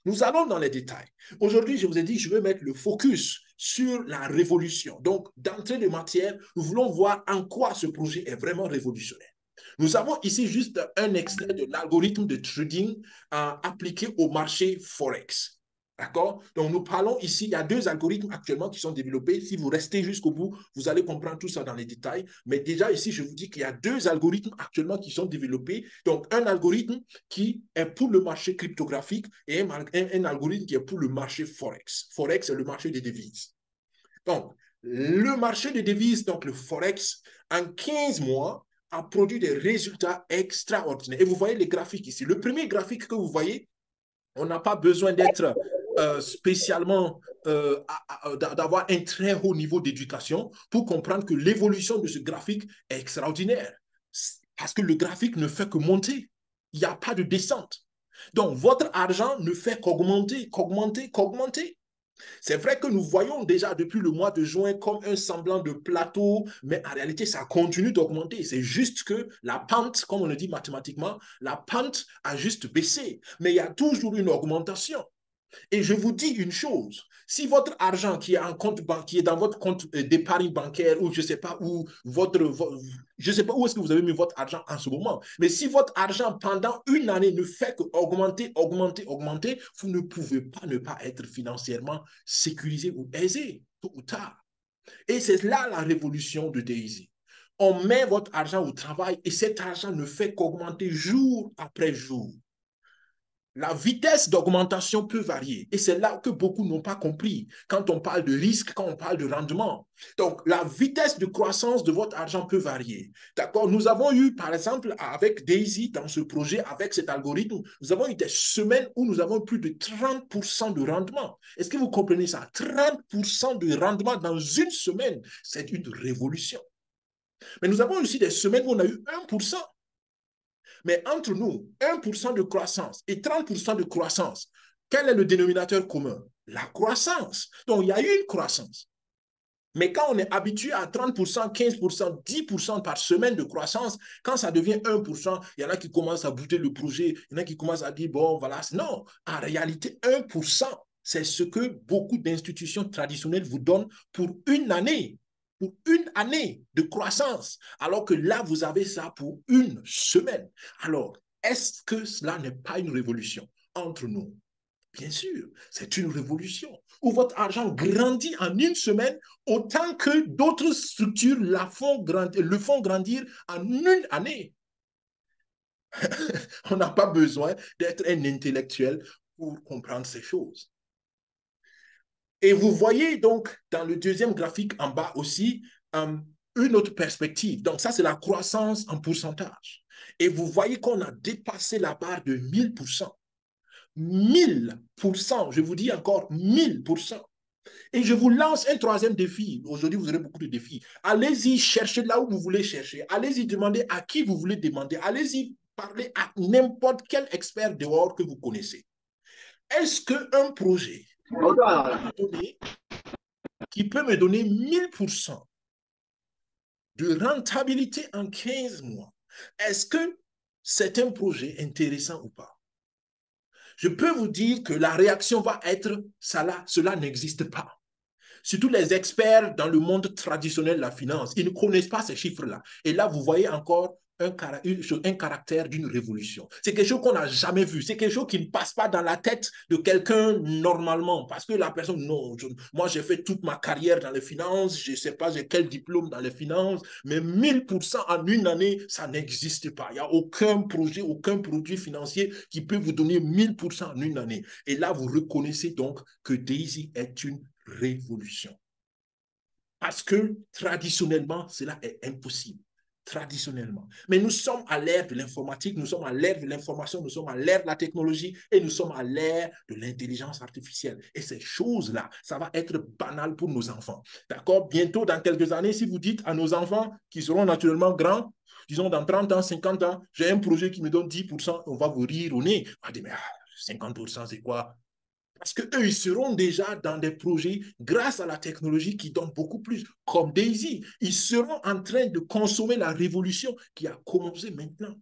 Nous allons dans les détails. Aujourd'hui, je vous ai dit, je veux mettre le focus sur la révolution. Donc, d'entrée de matière, nous voulons voir en quoi ce projet est vraiment révolutionnaire. Nous avons ici juste un extrait de l'algorithme de trading appliqué au marché Forex. D'accord? Donc, nous parlons ici, il y a deux algorithmes actuellement qui sont développés. Si vous restez jusqu'au bout, vous allez comprendre tout ça dans les détails. Mais déjà, ici, je vous dis qu'il y a deux algorithmes actuellement qui sont développés. Donc, un algorithme qui est pour le marché cryptographique et un algorithme qui est pour le marché Forex. Forex, c'est le marché des devises. Donc, le marché des devises, donc le Forex, en 15 mois, a produit des résultats extraordinaires. Et vous voyez les graphiques ici. Le premier graphique que vous voyez, on n'a pas besoin d'être spécialement d'avoir un très haut niveau d'éducation pour comprendre que l'évolution de ce graphique est extraordinaire. Parce que le graphique ne fait que monter. Il n'y a pas de descente. Donc, votre argent ne fait qu'augmenter, qu'augmenter, qu'augmenter. C'est vrai que nous voyons déjà depuis le mois de juin comme un semblant de plateau, mais en réalité, ça continue d'augmenter. C'est juste que la pente, comme on le dit mathématiquement, la pente a juste baissé, mais il y a toujours une augmentation. Et je vous dis une chose, si votre argent qui est en compte banquier, dans votre compte d'épargne bancaire, ou je ne sais pas où je sais pas où est-ce que vous avez mis votre argent en ce moment, mais si votre argent pendant une année ne fait qu'augmenter, augmenter, augmenter, vous ne pouvez pas ne pas être financièrement sécurisé ou aisé, tôt ou tard. Et c'est là la révolution de Daisy. On met votre argent au travail et cet argent ne fait qu'augmenter jour après jour. La vitesse d'augmentation peut varier et c'est là que beaucoup n'ont pas compris quand on parle de risque, quand on parle de rendement. Donc, la vitesse de croissance de votre argent peut varier. D'accord? Nous avons eu, par exemple, avec Daisy, dans ce projet, avec cet algorithme, nous avons eu des semaines où nous avons plus de 30% de rendement. Est-ce que vous comprenez ça? 30% de rendement dans une semaine, c'est une révolution. Mais nous avons aussi des semaines où on a eu 1%. Mais entre nous, 1% de croissance et 30% de croissance, quel est le dénominateur commun? La croissance. Donc, il y a eu une croissance. Mais quand on est habitué à 30%, 15%, 10% par semaine de croissance, quand ça devient 1%, il y en a qui commencent à bouter le projet, il y en a qui commencent à dire, bon, voilà. Non, en réalité, 1%, c'est ce que beaucoup d'institutions traditionnelles vous donnent pour une année. Pour une année de croissance, alors que là, vous avez ça pour une semaine. Alors, est-ce que cela n'est pas une révolution entre nous? Bien sûr, c'est une révolution où votre argent grandit en une semaine autant que d'autres structures le font grandir en une année. On n'a pas besoin d'être un intellectuel pour comprendre ces choses. Et vous voyez donc dans le deuxième graphique en bas aussi une autre perspective. Donc ça, c'est la croissance en pourcentage. Et vous voyez qu'on a dépassé la barre de 1000%. 1000%, je vous dis encore 1000%. Et je vous lance un troisième défi. Aujourd'hui, vous aurez beaucoup de défis. Allez-y, cherchez là où vous voulez chercher. Allez-y, demandez à qui vous voulez demander. Allez-y, parlez à n'importe quel expert dehors que vous connaissez. Est-ce qu'un projet qui peut me donner 1000% de rentabilité en 15 mois, est-ce que c'est un projet intéressant ou pas? Je peux vous dire que la réaction va être, cela n'existe pas. Surtout les experts dans le monde traditionnel de la finance, ils ne connaissent pas ces chiffres-là. Et là, vous voyez encore un caractère d'une révolution. C'est quelque chose qu'on n'a jamais vu. C'est quelque chose qui ne passe pas dans la tête de quelqu'un normalement. Parce que la personne, non, moi j'ai fait toute ma carrière dans les finances, je ne sais pas j'ai quel diplôme dans les finances, mais 1000% en une année, ça n'existe pas. Il n'y a aucun projet, aucun produit financier qui peut vous donner 1000% en une année. Et là, vous reconnaissez donc que Daisy est une révolution. Parce que traditionnellement, cela est impossible. Traditionnellement. Mais nous sommes à l'ère de l'informatique, nous sommes à l'ère de l'information, nous sommes à l'ère de la technologie et nous sommes à l'ère de l'intelligence artificielle. Et ces choses-là, ça va être banal pour nos enfants. D'accord? Bientôt, dans quelques années, si vous dites à nos enfants qui seront naturellement grands, disons dans 30 ans, 50 ans, j'ai un projet qui me donne 10%, on va vous rire au nez. On va dire, mais 50%, c'est quoi? Parce qu'eux, ils seront déjà dans des projets grâce à la technologie qui donne beaucoup plus, comme Daisy. Ils seront en train de consommer la révolution qui a commencé maintenant.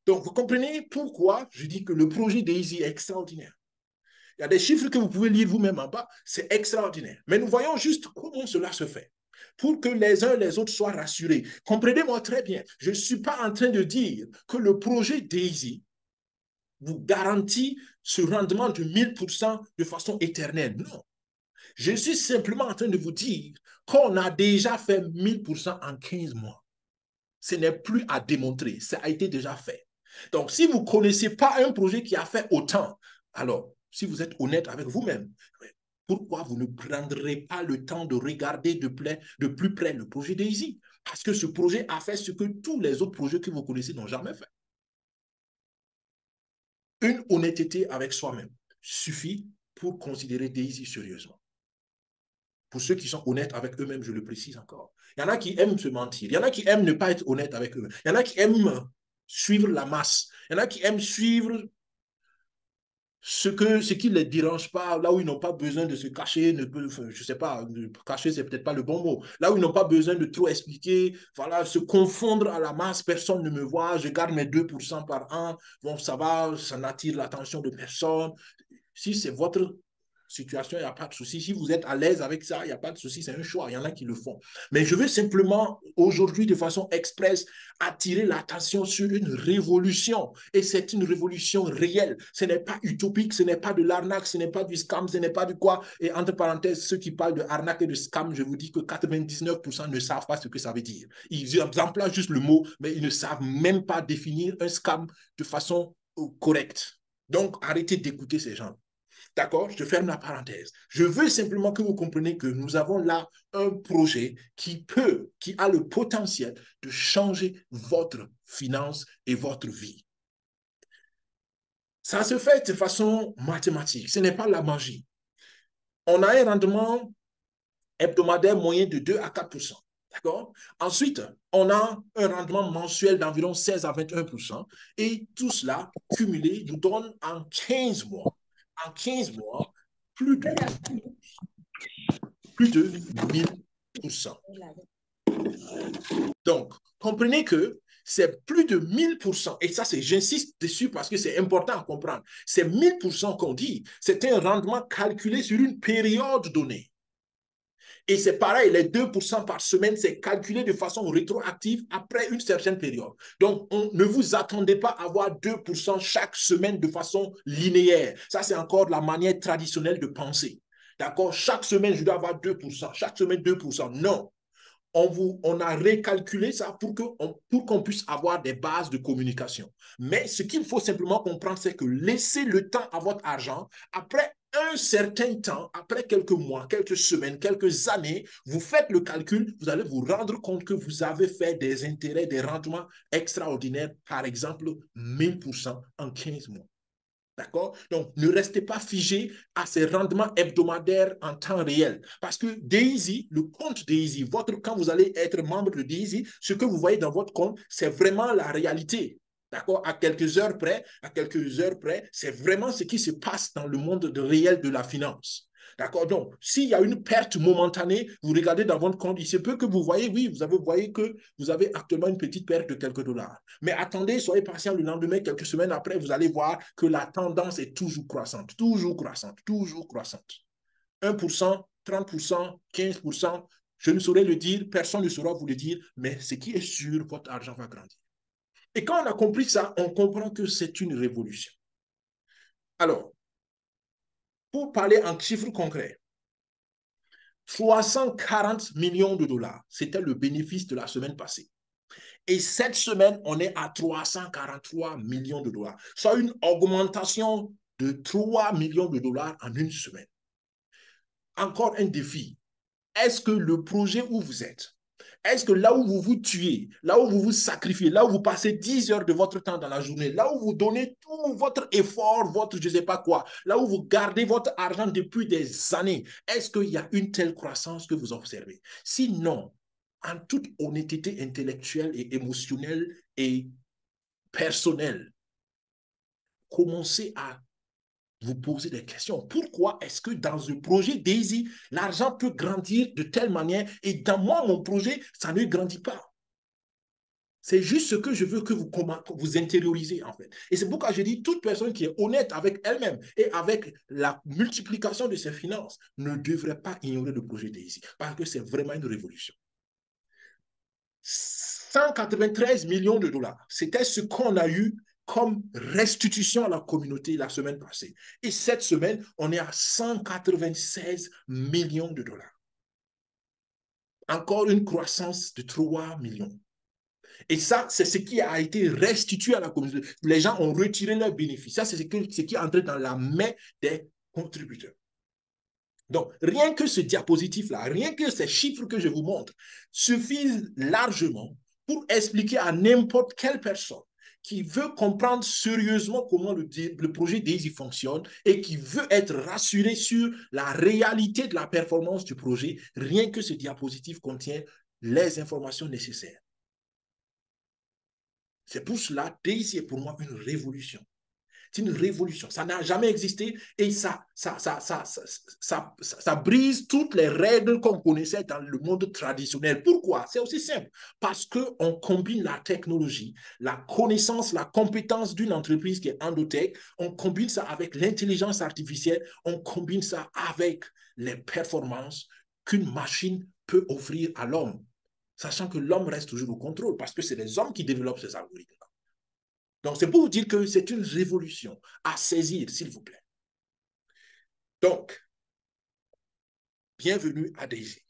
Donc, vous comprenez pourquoi je dis que le projet Daisy est extraordinaire. Il y a des chiffres que vous pouvez lire vous-même en bas, c'est extraordinaire. Mais nous voyons juste comment cela se fait pour que les uns et les autres soient rassurés. Comprenez-moi très bien, je ne suis pas en train de dire que le projet Daisy vous garantit ce rendement de 1000% de façon éternelle. Non. Je suis simplement en train de vous dire qu'on a déjà fait 1000% en 15 mois. Ce n'est plus à démontrer, ça a été déjà fait. Donc, si vous ne connaissez pas un projet qui a fait autant, alors, si vous êtes honnête avec vous-même, pourquoi vous ne prendrez pas le temps de regarder de plus près le projet Daisy? Parce que ce projet a fait ce que tous les autres projets que vous connaissez n'ont jamais fait. Une honnêteté avec soi-même suffit pour considérer Daisy sérieusement. Pour ceux qui sont honnêtes avec eux-mêmes, je le précise encore. Il y en a qui aiment se mentir. Il y en a qui aiment ne pas être honnêtes avec eux-mêmes. Il y en a qui aiment suivre la masse. Il y en a qui aiment suivre ce qui ne les dérange pas, là où ils n'ont pas besoin de se cacher, je ne sais pas, cacher, c'est peut-être pas le bon mot. Là où ils n'ont pas besoin de trop expliquer, voilà, se confondre à la masse, personne ne me voit, je garde mes 2% par an, bon, ça va, ça n'attire l'attention de personne. Si c'est votre situation, il n'y a pas de souci. Si vous êtes à l'aise avec ça, il n'y a pas de souci, c'est un choix. Il y en a qui le font. Mais je veux simplement, aujourd'hui, de façon express, attirer l'attention sur une révolution. Et c'est une révolution réelle. Ce n'est pas utopique, ce n'est pas de l'arnaque, ce n'est pas du scam, ce n'est pas du quoi. Et entre parenthèses, ceux qui parlent de arnaque et de scam, je vous dis que 99% ne savent pas ce que ça veut dire. Ils emploient juste le mot, mais ils ne savent même pas définir un scam de façon correcte. Donc, arrêtez d'écouter ces gens. D'accord? Je ferme la parenthèse. Je veux simplement que vous compreniez que nous avons là un projet qui a le potentiel de changer votre finance et votre vie. Ça se fait de façon mathématique. Ce n'est pas la magie. On a un rendement hebdomadaire moyen de 2 à 4%. D'accord? Ensuite, on a un rendement mensuel d'environ 16 à 21%. Et tout cela, cumulé, nous donne en 15 mois, plus de 1000%. Donc, comprenez que c'est plus de 1000%. Et ça, j'insiste dessus parce que c'est important à comprendre. C'est 1000% qu'on dit. C'est un rendement calculé sur une période donnée. Et c'est pareil, les 2% par semaine, c'est calculé de façon rétroactive après une certaine période. Donc, ne vous attendez pas à avoir 2% chaque semaine de façon linéaire. Ça, c'est encore la manière traditionnelle de penser. D'accord? Chaque semaine, je dois avoir 2%. Chaque semaine, 2%. Non. On a récalculé ça pour qu'on puisse avoir des bases de communication. Mais ce qu'il faut simplement comprendre, c'est que laissez le temps à votre argent. Après un certain temps, après quelques mois, quelques semaines, quelques années, vous faites le calcul, vous allez vous rendre compte que vous avez fait des intérêts, des rendements extraordinaires, par exemple 1000% en 15 mois. D'accord? Donc, ne restez pas figé à ces rendements hebdomadaires en temps réel. Parce que Daisy, le compte Daisy, quand vous allez être membre de Daisy, ce que vous voyez dans votre compte, c'est vraiment la réalité. D'accord? À quelques heures près, c'est vraiment ce qui se passe dans le monde réel de la finance. D'accord? Donc, s'il y a une perte momentanée, vous regardez dans votre compte, il se peut que vous voyez, oui, vous voyez que vous avez actuellement une petite perte de quelques dollars. Mais attendez, soyez patient le lendemain, quelques semaines après, vous allez voir que la tendance est toujours croissante, toujours croissante, toujours croissante. 1%, 30%, 15%, je ne saurais le dire, personne ne saura vous le dire, mais ce qui est sûr, votre argent va grandir. Et quand on a compris ça, on comprend que c'est une révolution. Alors, pour parler en chiffres concrets, 340 millions de dollars, c'était le bénéfice de la semaine passée. Et cette semaine, on est à 343 millions de dollars, soit une augmentation de 3 millions de dollars en une semaine. Encore un défi. Est-ce que le projet où vous êtes, est-ce que là où vous vous tuez, là où vous vous sacrifiez, là où vous passez 10 heures de votre temps dans la journée, là où vous donnez tout votre effort, votre je ne sais pas quoi, là où vous gardez votre argent depuis des années, est-ce qu'il y a une telle croissance que vous observez? Sinon, en toute honnêteté intellectuelle et émotionnelle et personnelle, commencez à vous posez des questions. Pourquoi est-ce que dans un projet Daisy, l'argent peut grandir de telle manière et dans moi, mon projet, ça ne grandit pas? C'est juste ce que je veux que vous intériorisez, en fait. Et c'est pourquoi je dis, toute personne qui est honnête avec elle-même et avec la multiplication de ses finances ne devrait pas ignorer le projet DAISY, parce que c'est vraiment une révolution. 193 millions de dollars, c'était ce qu'on a eu comme restitution à la communauté la semaine passée. Et cette semaine, on est à 196 millions de dollars. Encore une croissance de 3 millions. Et ça, c'est ce qui a été restitué à la communauté. Les gens ont retiré leurs bénéfices. Ça, c'est ce qui est entré dans la main des contributeurs. Donc, rien que ce diapositif-là, rien que ces chiffres que je vous montre, suffisent largement pour expliquer à n'importe quelle personne qui veut comprendre sérieusement comment le projet DAISY fonctionne et qui veut être rassuré sur la réalité de la performance du projet, rien que ce diapositif contient les informations nécessaires. C'est pour cela, DAISY est pour moi une révolution. C'est une révolution. Ça n'a jamais existé et ça brise toutes les règles qu'on connaissait dans le monde traditionnel. Pourquoi? C'est aussi simple. Parce qu'on combine la technologie, la connaissance, la compétence d'une entreprise qui est Endotech, on combine ça avec l'intelligence artificielle, on combine ça avec les performances qu'une machine peut offrir à l'homme, sachant que l'homme reste toujours au contrôle parce que c'est les hommes qui développent ces algorithmes. Donc, c'est pour vous dire que c'est une révolution à saisir, s'il vous plaît. Donc, bienvenue à DAISY.